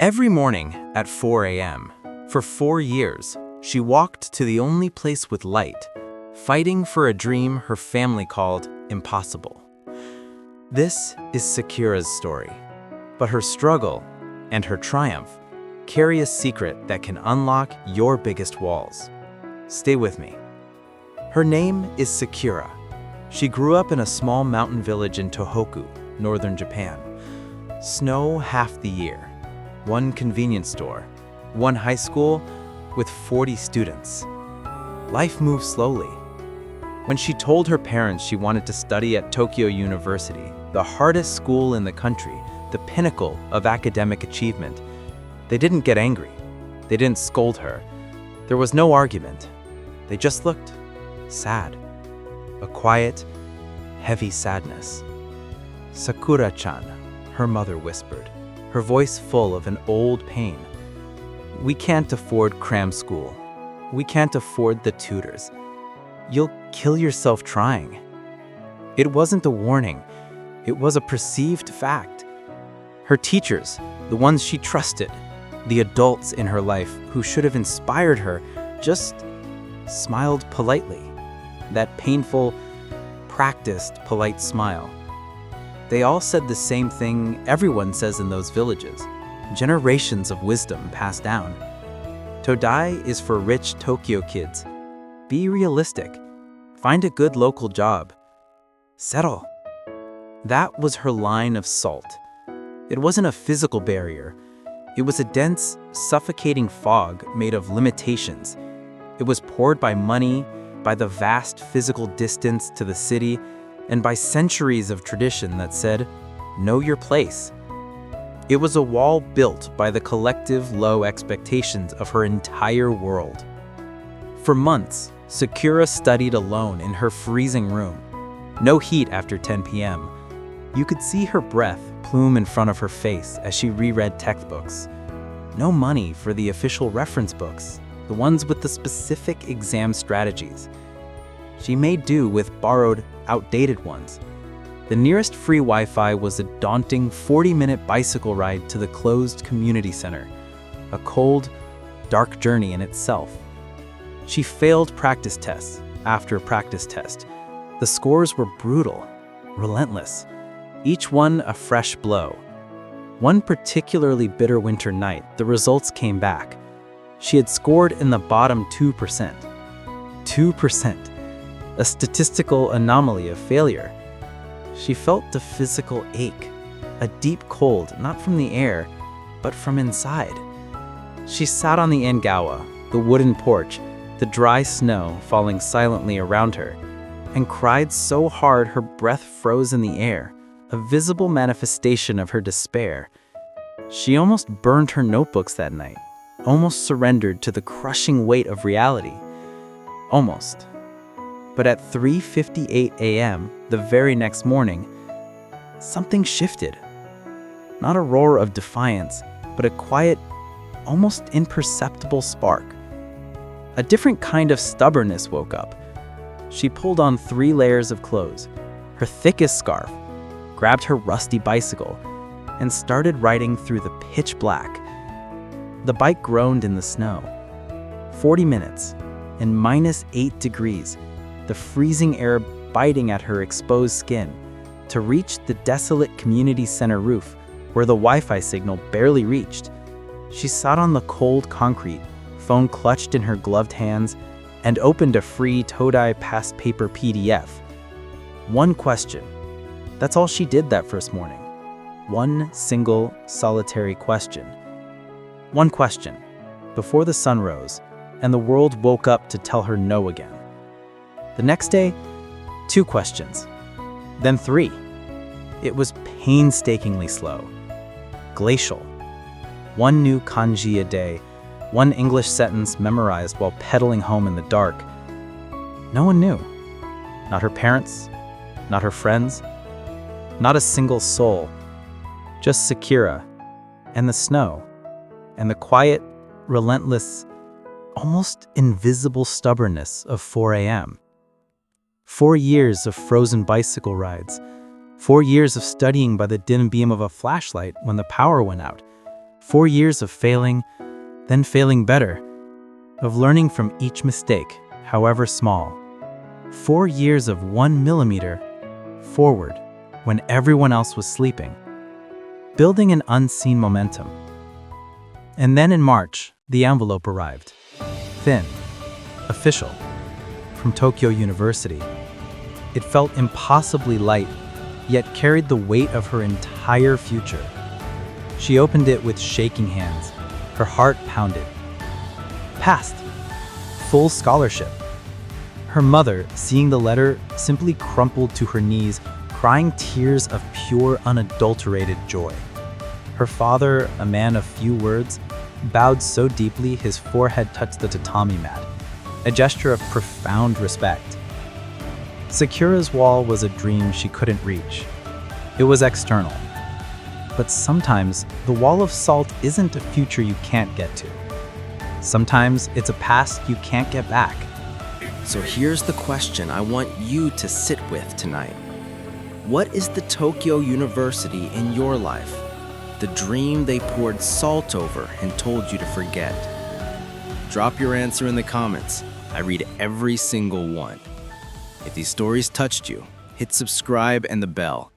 Every morning at 4 a.m., for 4 years, she walked to the only place with light, fighting for a dream her family called impossible. This is Sakura's story, but her struggle and her triumph carry a secret that can unlock your biggest walls. Stay with me. Her name is Sakura. She grew up in a small mountain village in Tohoku, northern Japan. Snow half the year. One convenience store, one high school with 40 students. Life moves slowly. When she told her parents she wanted to study at Tokyo University, the hardest school in the country, the pinnacle of academic achievement, they didn't get angry. They didn't scold her. There was no argument. They just looked sad. A quiet, heavy sadness. "Sakura-chan," her mother whispered, her voice full of an old pain. "We can't afford cram school. We can't afford the tutors. You'll kill yourself trying." It wasn't a warning. It was a perceived fact. Her teachers, the ones she trusted, the adults in her life who should have inspired her, just smiled politely. That painful, practiced, polite smile. They all said the same thing everyone says in those villages. Generations of wisdom passed down. Todai is for rich Tokyo kids. Be realistic. Find a good local job. Settle. That was her line of salt. It wasn't a physical barrier. It was a dense, suffocating fog made of limitations. It was poured by money, by the vast physical distance to the city, and by centuries of tradition that said, "Know your place." It was a wall built by the collective low expectations of her entire world. For months, Sakura studied alone in her freezing room. No heat after 10 p.m. You could see her breath plume in front of her face as she reread textbooks. No money for the official reference books, the ones with the specific exam strategies. She made do with borrowed, outdated ones. The nearest free Wi-Fi was a daunting 40-minute bicycle ride to the closed community center, a cold, dark journey in itself. She failed practice tests after practice test. The scores were brutal, relentless, each one a fresh blow. One particularly bitter winter night, the results came back. She had scored in the bottom 2%. 2%. A statistical anomaly of failure. She felt the physical ache, a deep cold, not from the air, but from inside. She sat on the Engawa, the wooden porch, the dry snow falling silently around her, and cried so hard her breath froze in the air, a visible manifestation of her despair. She almost burned her notebooks that night, almost surrendered to the crushing weight of reality. Almost. But at 3:58 a.m., the very next morning, something shifted. Not a roar of defiance, but a quiet, almost imperceptible spark. A different kind of stubbornness woke up. She pulled on 3 layers of clothes, her thickest scarf, grabbed her rusty bicycle, and started riding through the pitch black. The bike groaned in the snow. 40 minutes, and -8 degrees, the freezing air biting at her exposed skin, to reach the desolate community center roof where the Wi-Fi signal barely reached. She sat on the cold concrete, phone clutched in her gloved hands, and opened a free Todai past paper PDF. One question. That's all she did that first morning. One single, solitary question. One question, before the sun rose, and the world woke up to tell her no again. The next day, 2 questions, then 3. It was painstakingly slow, glacial. 1 new kanji a day, 1 English sentence memorized while pedaling home in the dark. No one knew. Not her parents, not her friends, not a single soul. Just Sakura, and the snow, and the quiet, relentless, almost invisible stubbornness of 4 a.m. 4 years of frozen bicycle rides, 4 years of studying by the dim beam of a flashlight when the power went out, 4 years of failing, then failing better, of learning from each mistake, however small. 4 years of 1 millimeter forward when everyone else was sleeping, building an unseen momentum. And then in March, the envelope arrived. Thin, official, from Tokyo University. It felt impossibly light, yet carried the weight of her entire future. She opened it with shaking hands, her heart pounded. Passed. Full scholarship. Her mother, seeing the letter, simply crumpled to her knees, crying tears of pure, unadulterated joy. Her father, a man of few words, bowed so deeply his forehead touched the tatami mat, a gesture of profound respect. Sakura's wall was a dream she couldn't reach. It was external. But sometimes, the wall of salt isn't a future you can't get to. Sometimes, it's a past you can't get back. So here's the question I want you to sit with tonight. What is the Tokyo University in your life? The dream they poured salt over and told you to forget? Drop your answer in the comments. I read every single one. If these stories touched you, hit subscribe and the bell.